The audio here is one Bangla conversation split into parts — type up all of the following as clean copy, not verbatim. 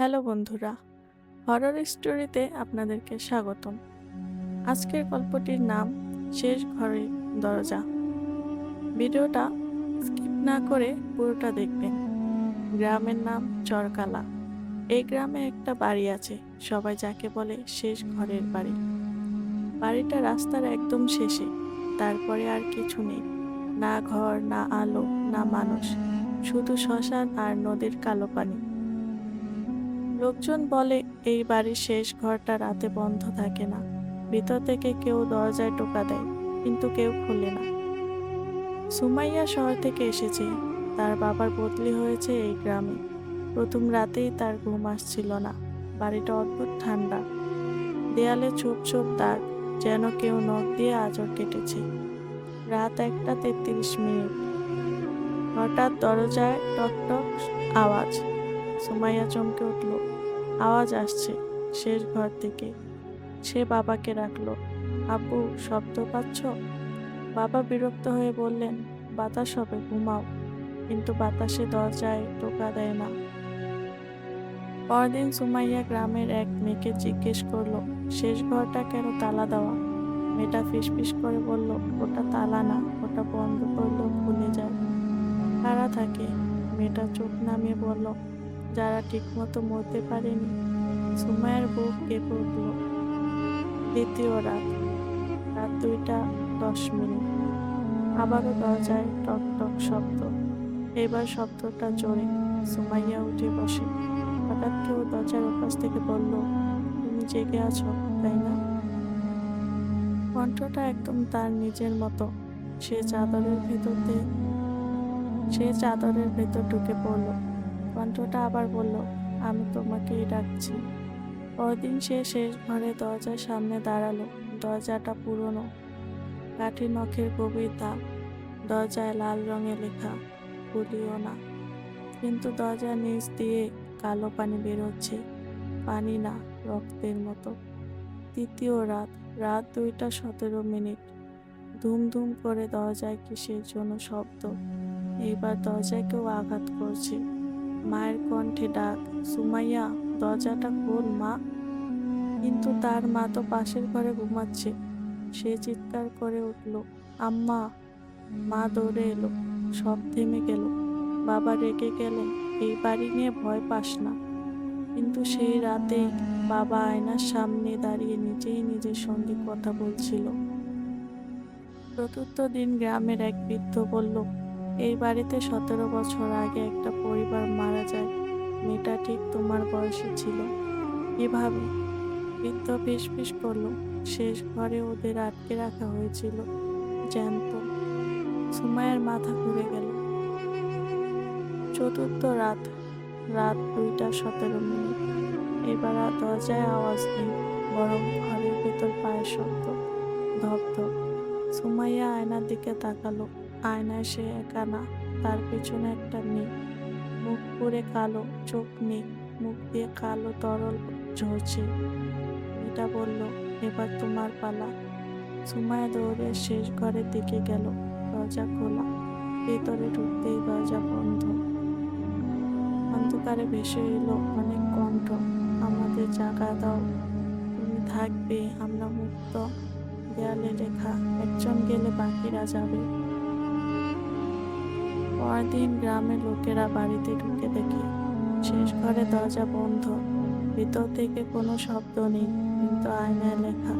হ্যালো বন্ধুরা, হরর স্টোরিতে আপনাদেরকে স্বাগতম। আজকের গল্পটির নাম শেষ ঘরের দরজা। ভিডিওটা স্কিপ না করে পুরোটা দেখবেন। গ্রামের নাম চরকালা। এই গ্রামে একটা বাড়ি আছে, সবাই যাকে বলে শেষ ঘরের বাড়ি। বাড়িটা রাস্তার একদম শেষে, তারপরে আর কিছু নেই। না ঘর, না আলো, না মানুষ, শুধু শ্মশান আর নদীর কালো পানি। লোকজন বলে এই বাড়ির শেষ ঘরটা রাতে বন্ধ থাকে না। ভিতর থেকে কেউ দরজায় টোকা দেয়, কিন্তু কেউ খোলে না। সুমাইয়া শহর থেকে এসেছে, তার বাবার বদলি হয়েছে এই গ্রামে। প্রথম রাতেই তার ঘুম আসছিল না। বাড়িটা অদ্ভুত ঠান্ডা, দেয়ালে ছোপ ছোপ দাগ, যেন কেউ নখ দিয়ে আঁচড় কেটেছে। রাত 1:33। হঠাৎ দরজায় টক টক আওয়াজ। সুমাইয়া চমকে উঠল। আওয়াজ আসছে শেষ ঘর থেকে। সে বাবাকে ডাকলো, আব্বু, শব্দ পাচ্ছ? বাবা বিরক্ত হয়ে বললেন, বাতাস হবে, ঘুমাও। কিন্তু বাতাসে দরজায় টোকা দেয় না। পরদিন সুমাইয়া গ্রামের এক মেয়েকে জিজ্ঞেস করলো, শেষ ঘরটা কেন তালা দেওয়া? মেয়েটা ফিসফিস করে বলল, ওটা তালা না, ওটা বন্ধ করলেও খুলে যায়। কারা থাকে? মেয়েটা চোখ নামিয়ে বলল, যারা ঠিকমতো মরতে পারেনি। সুমাইয়ার বুক কেঁপে উঠল। দ্বিতীয় রাত, রাত 2:10। আবারও দরজায় টক টক শব্দ। এবার শব্দটা জোরে। সুমাইয়া উঠে বসে। হঠাৎ কেউ দরজার ওপাশ থেকে বলল, তুমি জেগে আছো, তাই না? কণ্ঠটা একদম তার নিজের মতো। সে চাদরের ভেতর ঢুকে পড়ল। কণ্ঠটা আবার বলল, আমি তোমাকেই ডাকছি। পরদিন সে শেষ ঘরে দরজার সামনে দাঁড়ালো। দরজাটা পুরনো, কাঠি নখের গভীর দাগ। দরজায় লাল রঙে লেখা, খুলিও না। কিন্তু দরজার নিচ দিয়ে কালো পানি বেরোচ্ছে। পানি না, রক্তের মতো। তৃতীয় রাত, রাত 2:17। ধুম ধুম করে দরজায় কিসের জন্য শব্দ। এইবার দরজায় কেউ আঘাত করছে। মায়ের কণ্ঠে ডাক, সুমাইয়া, দরজাটা খোল মা। কিন্তু তার মা তো পাশের ঘরে ঘুমাচ্ছে। সে চিৎকার করে উঠল, আম্মা। মা দৌড়ে এলো। সব থেমে গেল। বাবা রেগে গেলেন, এই বাড়ি নিয়ে ভয় পাস না। কিন্তু সেই রাতেই বাবা আয়নার সামনে দাঁড়িয়ে নিজেই নিজের সঙ্গে কথা বলছিল। চতুর্থ দিন গ্রামের এক বৃদ্ধ বলল, এই বাড়িতে 17 বছর আগে একটা পরিবার মারা যায়। মেয়েটা ঠিক তোমার বয়সী ছিল। কিভাবে? বৃদ্ধ ফিসফিস করল, শেষ ঘরে ওদের আটকে রাখা হয়েছিল, জ্যান্ত। সুমাইয়ার মাথা ঘুরে গেল। চতুর্থ রাত, রাত 2:17। এবার আর দরজায় আওয়াজ নেই, বরং ঘরের ভেতর পায়ের শব্দ, ধপধপ। সুমাইয়া আয়নার দিকে তাকালো। আয়নায় সে একা না, তার পেছনে একটা মেয়ে। মুখ পুরে কালো, চোখ নেই, মুখ দিয়ে কালো তরল ঝরছে। মেয়েটা বলল, এবার তোমার পালা। সুমাইয়া দৌড়ে শেষ ঘরের দিকে গেল। দরজা খোলা। ভেতরে ঢুকতেই দরজা বন্ধ। অন্ধকারে ভেসে এলো অনেক কণ্ঠ, আমাদের জায়গা দাও, তুমি থাকবে, আমরা মুক্ত। দেয়ালে লেখা, একজন গেলে বাকিরা যাবে। পরদিন গ্রামের লোকেরা বাড়িতে ঢুকে দেখে শেষ ঘরে দরজা বন্ধ। ভিতর থেকে কোনো শব্দ নেই, কিন্তু আয়নায় লেখা,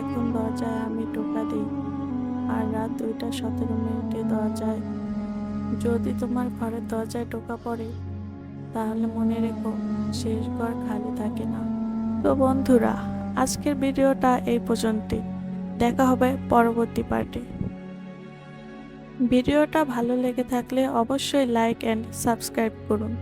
এখন দরজায় আমি টোকা দিই। আর রাত 2:17 দরজায়, যদি তোমার ঘরের দরজায় টোকা পড়ে, তাহলে মনে রেখো, শেষ ঘর খালি থাকে না। তো বন্ধুরা, আজকের ভিডিওটা এই পর্যন্তই। দেখা হবে পরবর্তী পার্টে। ভিডিওটা ভালো লেগে থাকলে অবশ্যই লাইক অ্যান্ড সাবস্ক্রাইব করুন।